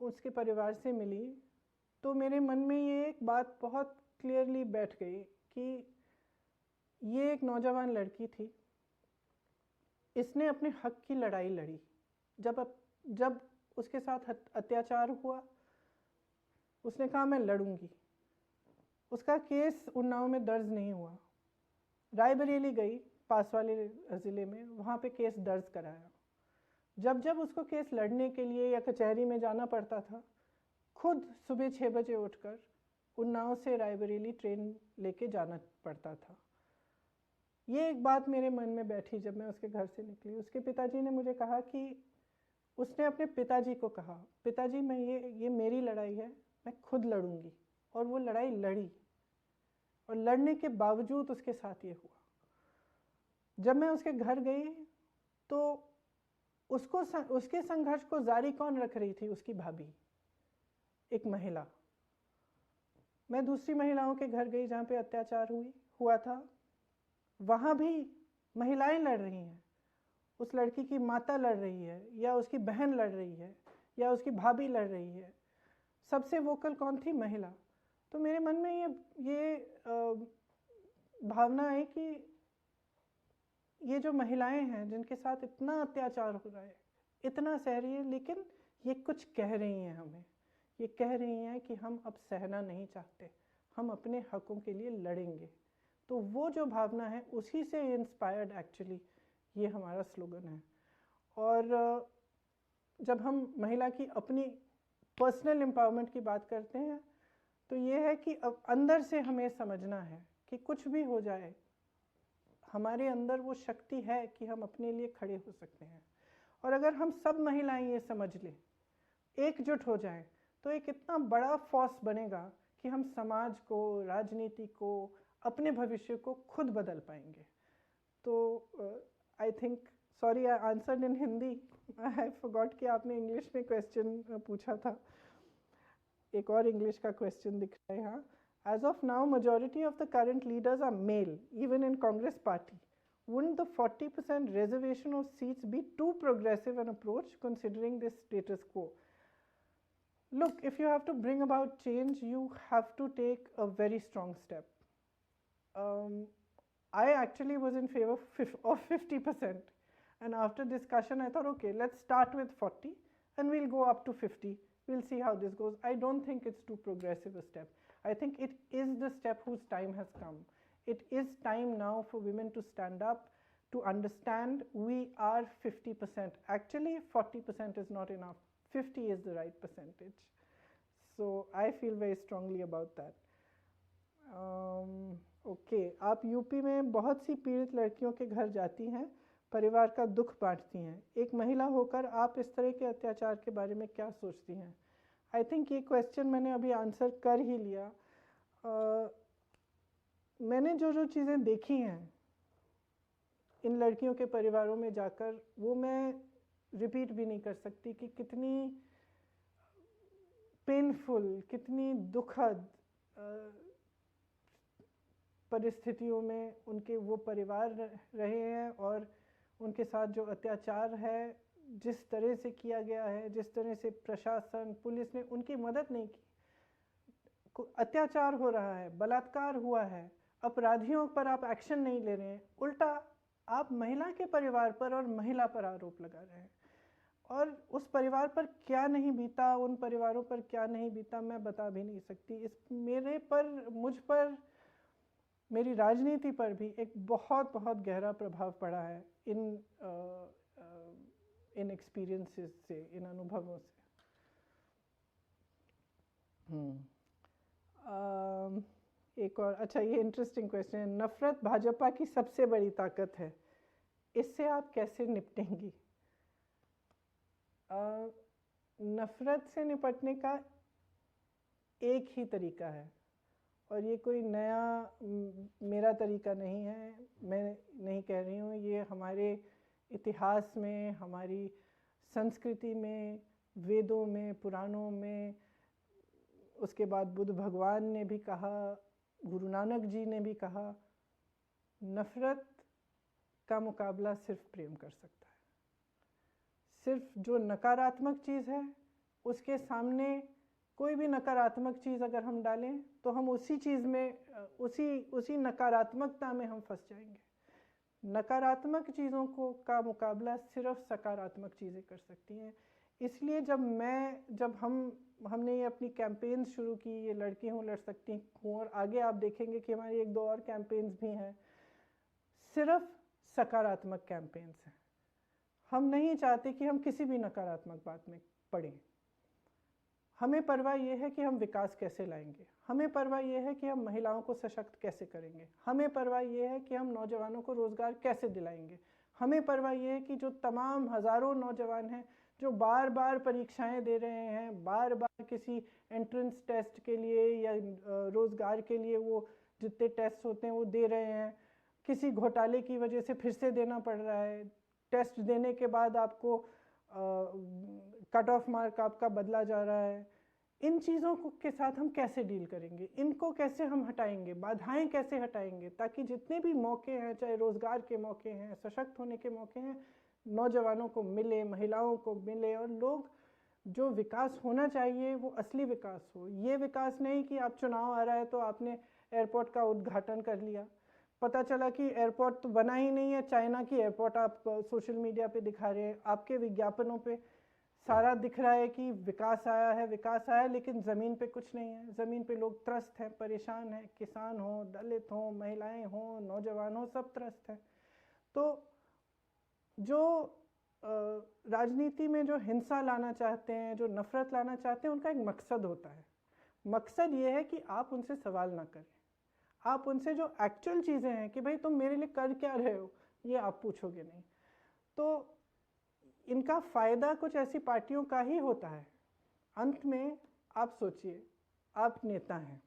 उसके परिवार से मिली तो मेरे मन में ये एक बात बहुत क्लियरली बैठ गई कि ये एक नौजवान लड़की थी, इसने अपने हक की लड़ाई लड़ी। जब उसके साथ अत्याचार हुआ उसने कहा मैं लड़ूंगी। उसका केस उन्नाव में दर्ज नहीं हुआ, रायबरेली गई पास वाले ज़िले में, वहाँ पे केस दर्ज कराया। जब उसको केस लड़ने के लिए या कचहरी में जाना पड़ता था, खुद सुबह 6 बजे उठकर उन्नाव से रायबरेली ट्रेन लेके जाना पड़ता था। ये एक बात मेरे मन में बैठी जब मैं उसके घर से निकली। उसके पिताजी ने मुझे कहा कि उसने अपने पिताजी को कहा, पिताजी मैं ये मेरी लड़ाई है, मैं खुद लड़ूंगी। और वो लड़ाई लड़ी और लड़ने के बावजूद उसके साथ ये हुआ। जब मैं उसके घर गई तो उसके संघर्ष को जारी कौन रख रही थी? उसकी भाभी, एक महिला। मैं दूसरी महिलाओं के घर गई जहाँ पे अत्याचार हुआ था, वहाँ भी महिलाएं लड़ रही हैं। उस लड़की की माता लड़ रही है, या उसकी बहन लड़ रही है, या उसकी भाभी लड़ रही है। सबसे वोकल कौन थी? महिला। तो मेरे मन में ये भावना है कि ये जो महिलाएं हैं जिनके साथ इतना अत्याचार हो रहा है, इतना सह रही है, लेकिन ये कुछ कह रही हैं हमें। ये कह रही हैं कि हम अब सहना नहीं चाहते, हम अपने हकों के लिए लड़ेंगे। तो वो जो भावना है उसी से इंस्पायर्ड एक्चुअली ये हमारा स्लोगन है। और जब हम महिला की अपनी पर्सनल एम्पावरमेंट की बात करते हैं तो ये है कि अब अंदर से हमें समझना है कि कुछ भी हो जाए, हमारे अंदर वो शक्ति है कि हम अपने लिए खड़े हो सकते हैं। और अगर हम सब महिलाएं ये समझ लें, एकजुट हो जाएं, तो एक इतना बड़ा फोर्स बनेगा कि हम समाज को, राजनीति को, अपने भविष्य को खुद बदल पाएंगे। तो I think, sorry I answered in Hindi, I forgot कि आपने इंग्लिश में क्वेश्चन पूछा था। एक और इंग्लिश का क्वेश्चन दिख रहा है यहाँ। As of now, majority of the current leaders are male, even in Congress party. Wouldn't the 40% reservation of seats be too progressive an approach considering this status quo? Look, if you have to bring about change, you have to take a very strong step. I actually was in favor of 50%. And after discussion, I thought, okay, let's start with 40 and we'll go up to 50. We'll see how this goes. I don't think it's too progressive a step. I think it is the step whose time has come. It is time now for women to stand up, to understand we are 50%. Actually, 40% is not enough. 50 is the right percentage. So I feel very strongly about that. Okay, आप UP में बहुत सी पीड़ित लड़कियों के घर जाती हैं, परिवार का दुख बांटती हैं। एक महिला होकर आप इस तरह के अत्याचार के बारे में क्या सोचती हैं? आई थिंक ये क्वेश्चन मैंने अभी आंसर कर ही लिया। मैंने जो चीज़ें देखी हैं इन लड़कियों के परिवारों में जाकर, वो मैं रिपीट भी नहीं कर सकती कि कितनी पेनफुल, कितनी दुखद परिस्थितियों में उनके वो परिवार रहे हैं, और उनके साथ जो अत्याचार है, जिस तरह से किया गया है, जिस तरह से प्रशासन, पुलिस ने उनकी मदद नहीं की। अत्याचार हो रहा है, बलात्कार हुआ है, अपराधियों पर आप एक्शन नहीं ले रहे हैं, उल्टा आप महिला के परिवार पर और महिला पर आरोप लगा रहे हैं। और उस परिवार पर क्या नहीं बीता, उन परिवारों पर क्या नहीं बीता, मैं बता भी नहीं सकती। इस मेरे पर, मुझ पर, मेरी राजनीति पर भी एक बहुत बहुत गहरा प्रभाव पड़ा है इन एक्सपीरियंसेस से, इन अनुभवों से। एक और, अच्छा, ये इंटरेस्टिंग क्वेश्चन है। नफरत भाजपा की सबसे बड़ी ताकत है, इससे आप कैसे निपटेंगी? नफरत से निपटने का एक ही तरीका है, और ये कोई नया मेरा तरीका नहीं है, मैं नहीं कह रही हूँ। ये हमारे इतिहास में, हमारी संस्कृति में, वेदों में, पुराणों में, उसके बाद बुद्ध भगवान ने भी कहा, गुरु नानक जी ने भी कहा, नफरत का मुकाबला सिर्फ प्रेम कर सकता है। सिर्फ जो नकारात्मक चीज़ है उसके सामने कोई भी नकारात्मक चीज़ अगर हम डालें तो हम उसी चीज़ में उसी नकारात्मकता में हम फंस जाएंगे। नकारात्मक चीज़ों को का मुकाबला सिर्फ सकारात्मक चीज़ें कर सकती हैं। इसलिए जब हमने ये अपनी कैंपेन्स शुरू की, ये लड़की हूँ लड़ सकती हूँ, और आगे आप देखेंगे कि हमारी 1-2 और कैंपेन्स भी हैं, सिर्फ सकारात्मक कैंपेन्स हैं। हम नहीं चाहते कि हम किसी भी नकारात्मक बात में पड़ें। हमें परवाह ये है कि हम विकास कैसे लाएंगे, हमें परवाह ये है कि हम महिलाओं को सशक्त कैसे करेंगे, हमें परवाह ये है कि हम नौजवानों को रोज़गार कैसे दिलाएंगे, हमें परवाह ये है कि जो तमाम हज़ारों नौजवान हैं जो बार बार परीक्षाएं दे रहे हैं, बार बार किसी एंट्रेंस टेस्ट के लिए या रोज़गार के लिए वो जितने टेस्ट होते हैं वो दे रहे हैं, किसी घोटाले की वजह से फिर से देना पड़ रहा है, टेस्ट देने के बाद आपको कट ऑफ मार्क आपका बदला जा रहा है। इन चीज़ों के साथ हम कैसे डील करेंगे, इनको कैसे हम हटाएंगे, बाधाएं कैसे हटाएंगे, ताकि जितने भी मौके हैं, चाहे रोज़गार के मौके हैं, सशक्त होने के मौके हैं, नौजवानों को मिले, महिलाओं को मिले, और लोग जो विकास होना चाहिए वो असली विकास हो। ये विकास नहीं कि आप चुनाव आ रहा है तो आपने एयरपोर्ट का उद्घाटन कर लिया, पता चला कि एयरपोर्ट तो बना ही नहीं है, चाइना की एयरपोर्ट आप सोशल मीडिया पे दिखा रहे हैं, आपके विज्ञापनों पे सारा दिख रहा है कि विकास आया, लेकिन ज़मीन पे कुछ नहीं है। ज़मीन पे लोग त्रस्त हैं, परेशान हैं, किसान हो, दलित हो, महिलाएं हो, नौजवान हो, सब त्रस्त हैं। तो जो राजनीति में जो हिंसा लाना चाहते हैं, जो नफ़रत लाना चाहते हैं, उनका एक मकसद होता है। मकसद ये है कि आप उनसे सवाल ना करें, आप उनसे जो एक्चुअल चीज़ें हैं कि भाई तुम मेरे लिए कर क्या रहे हो, ये आप पूछोगे नहीं। तो इनका फ़ायदा कुछ ऐसी पार्टियों का ही होता है। अंत में आप सोचिए, आप नेता हैं,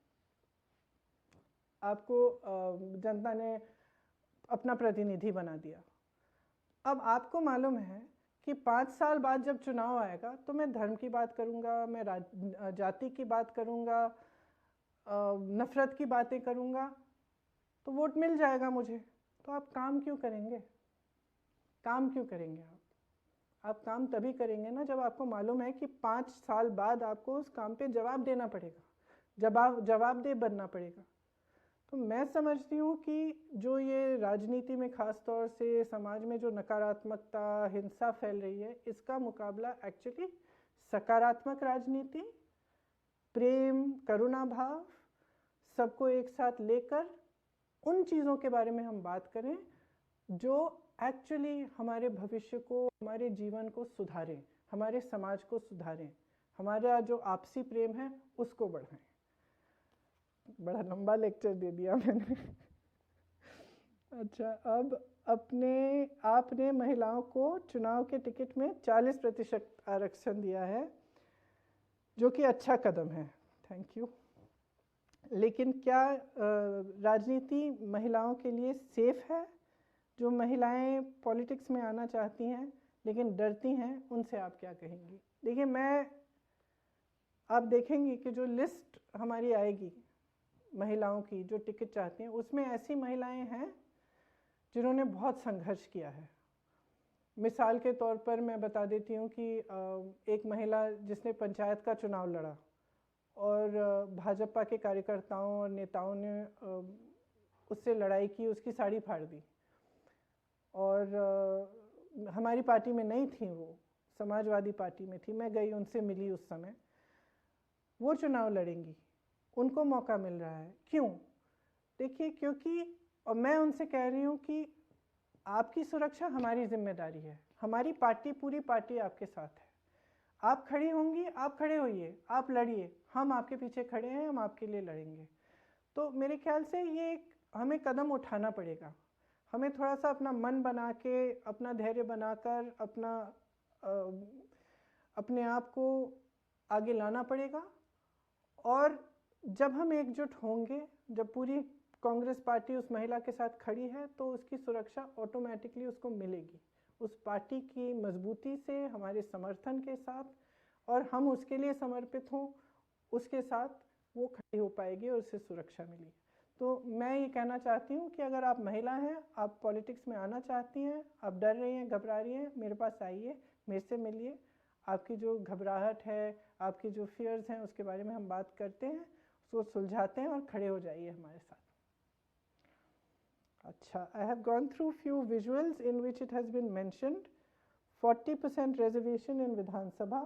आपको जनता ने अपना प्रतिनिधि बना दिया। अब आपको मालूम है कि 5 साल बाद जब चुनाव आएगा तो मैं धर्म की बात करूँगा, मैं जाति की बात करूँगा, नफ़रत की बातें करूँगा, तो वोट मिल जाएगा मुझे। तो आप काम क्यों करेंगे? काम क्यों करेंगे आप काम तभी करेंगे ना जब आपको मालूम है कि 5 साल बाद आपको उस काम पे जवाब देना पड़ेगा, जवाबदेह बनना पड़ेगा। तो मैं समझती हूँ कि जो ये राजनीति में ख़ास तौर से समाज में जो नकारात्मकता, हिंसा फैल रही है, इसका मुकाबला एक्चुअली सकारात्मक राजनीति, प्रेम, करुणा भाव, सबको एक साथ लेकर उन चीज़ों के बारे में हम बात करें जो एक्चुअली हमारे भविष्य को, हमारे जीवन को सुधारें, हमारे समाज को सुधारें, हमारा जो आपसी प्रेम है उसको बढ़ाएं। बड़ा लंबा लेक्चर दे दिया मैंने। अच्छा, अब आपने महिलाओं को चुनाव के टिकट में 40% आरक्षण दिया है, जो कि अच्छा कदम है, थैंक यू। लेकिन क्या राजनीति महिलाओं के लिए सेफ है? जो महिलाएं पॉलिटिक्स में आना चाहती हैं लेकिन डरती हैं, उनसे आप क्या कहेंगी? देखिए, आप देखेंगे कि जो लिस्ट हमारी आएगी महिलाओं की जो टिकट चाहती हैं, उसमें ऐसी महिलाएं हैं जिन्होंने बहुत संघर्ष किया है। मिसाल के तौर पर मैं बता देती हूँ कि एक महिला जिसने पंचायत का चुनाव लड़ा और भाजपा के कार्यकर्ताओं और नेताओं ने उससे लड़ाई की, उसकी साड़ी फाड़ दी, और हमारी पार्टी में नहीं थी, वो समाजवादी पार्टी में थी। मैं गई, उनसे मिली उस समय। वो चुनाव लड़ेंगी, उनको मौका मिल रहा है। क्यों? देखिए, क्योंकि, और मैं उनसे कह रही हूँ कि आपकी सुरक्षा हमारी जिम्मेदारी है, हमारी पार्टी, पूरी पार्टी आपके साथ है। आप खड़ी होंगी, आप खड़े होइए, आप लड़िए, हम आपके पीछे खड़े हैं, हम आपके लिए लड़ेंगे। तो मेरे ख्याल से ये हमें कदम उठाना पड़ेगा। हमें थोड़ा सा अपना मन बना के, अपना धैर्य बनाकर, अपने आप को आगे लाना पड़ेगा। और जब हम एकजुट होंगे, जब पूरी कांग्रेस पार्टी उस महिला के साथ खड़ी है, तो उसकी सुरक्षा ऑटोमेटिकली उसको मिलेगी, उस पार्टी की मजबूती से, हमारे समर्थन के साथ, और हम उसके लिए समर्पित हों, उसके साथ वो खड़ी हो पाएगी और उससे सुरक्षा मिलेगी। तो मैं ये कहना चाहती हूँ कि अगर आप महिला हैं, आप पॉलिटिक्स में आना चाहती हैं, आप डर रही हैं, घबरा रही हैं, मेरे पास आइए, मेरे से मिलिए, आपकी जो घबराहट है, आपकी जो फियर्स हैं, उसके बारे में हम बात करते हैं, उसको सुलझाते हैं और खड़े हो जाइए हमारे साथ। अच्छा, I have gone through few visuals in which it has been mentioned 40% reservation in Vidhan Sabha.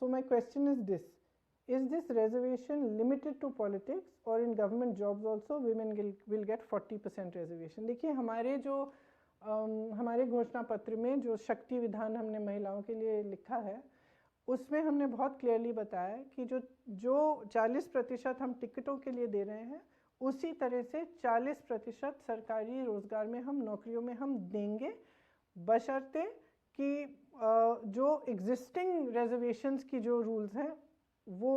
So my question is this: is this reservation limited to politics or in government jobs also women will get 40% reservation? देखिए, हमारे जो हमारे घोषणा पत्र में जो शक्ति विधान हमने महिलाओं के लिए लिखा है, उसमें हमने बहुत क्लियरली बताया कि जो 40% हम टिकटों के लिए दे रहे हैं, उसी तरह से 40% सरकारी रोजगार में हम नौकरियों में हम देंगे, बशर्ते कि जो एग्जिस्टिंग रिजर्वेशंस की जो रूल्स हैं वो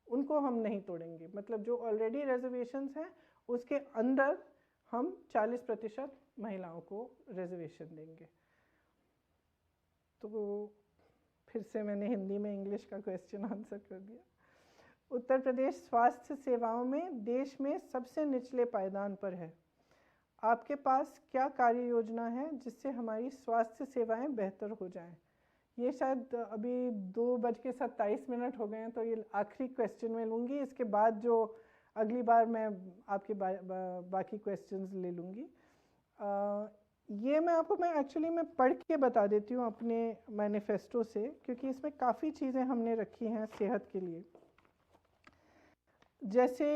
उनको हम नहीं तोड़ेंगे। मतलब जो ऑलरेडी रिजर्वेशंस हैं उसके अंदर हम 40% महिलाओं को रिजर्वेशन देंगे। तो फिर से मैंने हिंदी में इंग्लिश का क्वेश्चन आंसर कर दिया। उत्तर प्रदेश स्वास्थ्य सेवाओं में देश में सबसे निचले पायदान पर है। आपके पास क्या कार्य योजना है जिससे हमारी स्वास्थ्य सेवाएं बेहतर हो जाएं? ये शायद अभी 2:27 हो गए हैं, तो ये आखिरी क्वेश्चन मैं लूँगी। इसके बाद जो अगली बार मैं आपके बाकी क्वेश्चंस ले लूँगी। ये मैं एक्चुअली मैं पढ़ के बता देती हूँ अपने मैनिफेस्टो से, क्योंकि इसमें काफ़ी चीज़ें हमने रखी हैं सेहत के लिए। जैसे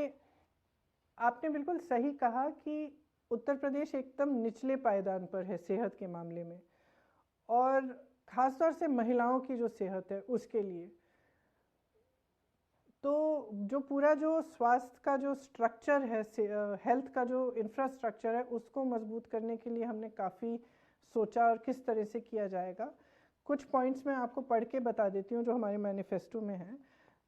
आपने बिल्कुल सही कहा कि उत्तर प्रदेश एकदम निचले पायदान पर है सेहत के मामले में, और ख़ासतौर से महिलाओं की जो सेहत है उसके लिए। तो जो पूरा जो स्वास्थ्य का जो स्ट्रक्चर है, हेल्थ का जो इंफ्रास्ट्रक्चर है, उसको मजबूत करने के लिए हमने काफ़ी सोचा और किस तरह से किया जाएगा। कुछ पॉइंट्स मैं आपको पढ़ के बता देती हूँ जो हमारे मैनिफेस्टो में है।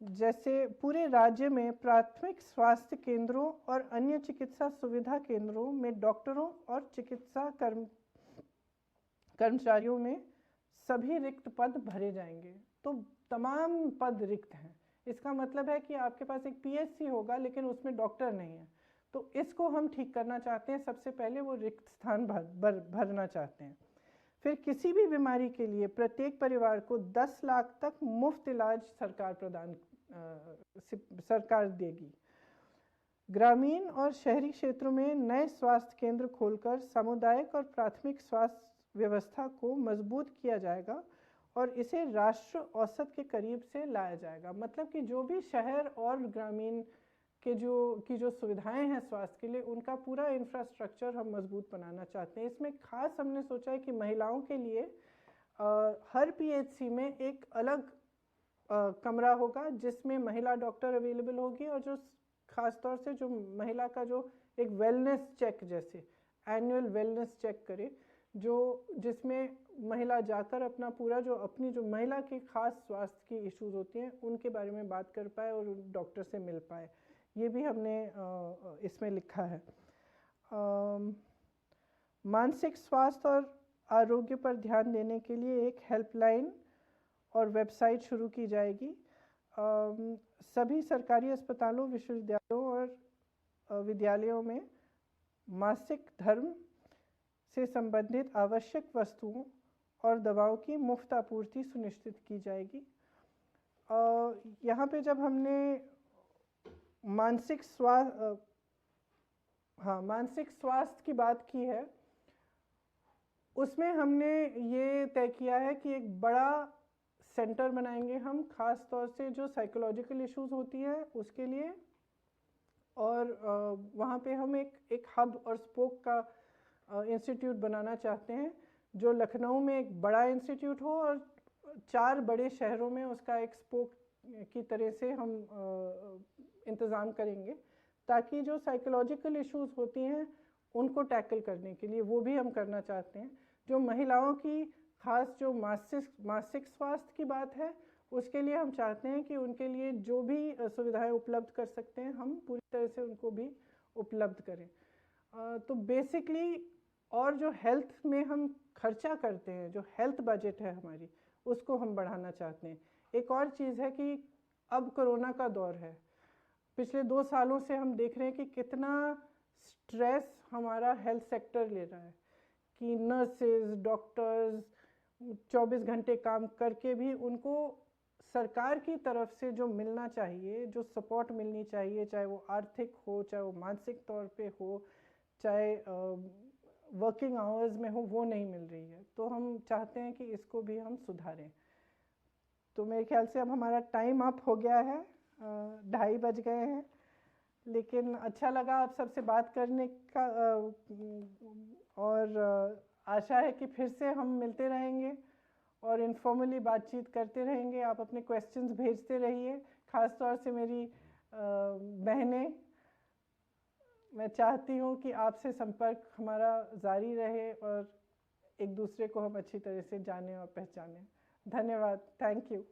जैसे पूरे राज्य में प्राथमिक स्वास्थ्य केंद्रों और अन्य चिकित्सा सुविधा केंद्रों में डॉक्टरों और चिकित्सा कर्मचारियों में सभी रिक्त पद भरे जाएंगे। तो तमाम पद रिक्त हैं। इसका मतलब है कि आपके पास एक पीएचसी होगा लेकिन उसमें डॉक्टर नहीं है। तो इसको हम ठीक करना चाहते हैं। सबसे पहले वो रिक्त स्थान भरना चाहते हैं। फिर किसी भी बीमारी के लिए प्रत्येक परिवार को 10 लाख तक मुफ्त इलाज सरकार देगी। ग्रामीण और शहरी क्षेत्रों में नए स्वास्थ्य केंद्र खोलकर सामुदायिक और प्राथमिक स्वास्थ्य व्यवस्था को मजबूत किया जाएगा और इसे राष्ट्र औसत के करीब से लाया जाएगा। मतलब कि जो भी शहर और ग्रामीण के जो सुविधाएं हैं स्वास्थ्य के लिए, उनका पूरा इंफ्रास्ट्रक्चर हम मजबूत बनाना चाहते हैं। इसमें खास हमने सोचा है कि महिलाओं के लिए हर पीएचसी में एक अलग कमरा होगा जिसमें महिला डॉक्टर अवेलेबल होगी, और जो खास तौर से जो महिला का जो एक वेलनेस चेक, जैसे एनुअल वेलनेस चेक करे, जिसमें महिला जाकर अपना पूरा अपनी जो महिला की खास स्वास्थ्य की इश्यूज होती हैं उनके बारे में बात कर पाए और डॉक्टर से मिल पाए। ये भी हमने इसमें लिखा है। मानसिक स्वास्थ्य और आरोग्य पर ध्यान देने के लिए एक हेल्पलाइन और वेबसाइट शुरू की जाएगी। सभी सरकारी अस्पतालों, विश्वविद्यालयों और विद्यालयों में मासिक धर्म से संबंधित आवश्यक वस्तुओं और दवाओं की मुफ्त आपूर्ति सुनिश्चित की जाएगी। यहाँ पे जब हमने मानसिक स्वास्थ्य की बात की है, उसमें हमने ये तय किया है कि एक बड़ा सेंटर बनाएंगे हम, खास तौर से जो साइकोलॉजिकल इश्यूज होती हैं उसके लिए, और वहाँ पे हम एक हब और स्पोक का इंस्टीट्यूट बनाना चाहते हैं, जो लखनऊ में एक बड़ा इंस्टीट्यूट हो और 4 बड़े शहरों में उसका एक स्पोक की तरह से हम इंतज़ाम करेंगे, ताकि जो साइकोलॉजिकल इश्यूज होती हैं उनको टैकल करने के लिए वो भी हम करना चाहते हैं। जो महिलाओं की खास जो मासिक स्वास्थ्य की बात है, उसके लिए हम चाहते हैं कि उनके लिए जो भी सुविधाएं उपलब्ध कर सकते हैं हम पूरी तरह से उनको भी उपलब्ध करें। तो बेसिकली, और जो हेल्थ में हम खर्चा करते हैं, जो हेल्थ बजट है हमारी, उसको हम बढ़ाना चाहते हैं। एक और चीज़ है कि अब कोरोना का दौर है। पिछले 2 सालों से हम देख रहे हैं कि कितना स्ट्रेस हमारा हेल्थ सेक्टर ले रहा है, कि नर्सेज, डॉक्टर्स 24 घंटे काम करके भी उनको सरकार की तरफ से जो मिलना चाहिए, जो सपोर्ट मिलनी चाहिए, चाहे वो आर्थिक हो, चाहे वो मानसिक तौर पे हो, चाहे वर्किंग आवर्स में हो, वो नहीं मिल रही है। तो हम चाहते हैं कि इसको भी हम सुधारें। तो मेरे ख्याल से अब हमारा टाइम अप हो गया है, 2:30 बज गए हैं, लेकिन अच्छा लगा आप सबसे बात करने का, और आशा है कि फिर से हम मिलते रहेंगे और इनफॉर्मली बातचीत करते रहेंगे। आप अपने क्वेश्चंस भेजते रहिए, ख़ास तौर से मेरी बहनें। मैं चाहती हूँ कि आपसे संपर्क हमारा जारी रहे और एक दूसरे को हम अच्छी तरह से जानें और पहचानें। धन्यवाद, थैंक यू।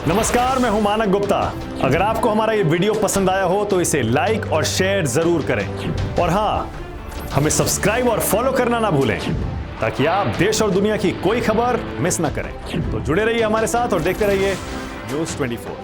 नमस्कार, मैं हूं मानक गुप्ता। अगर आपको हमारा ये वीडियो पसंद आया हो तो इसे लाइक और शेयर जरूर करें, और हाँ, हमें सब्सक्राइब और फॉलो करना ना भूलें ताकि आप देश और दुनिया की कोई खबर मिस ना करें। तो जुड़े रहिए हमारे साथ और देखते रहिए न्यूज़ 24।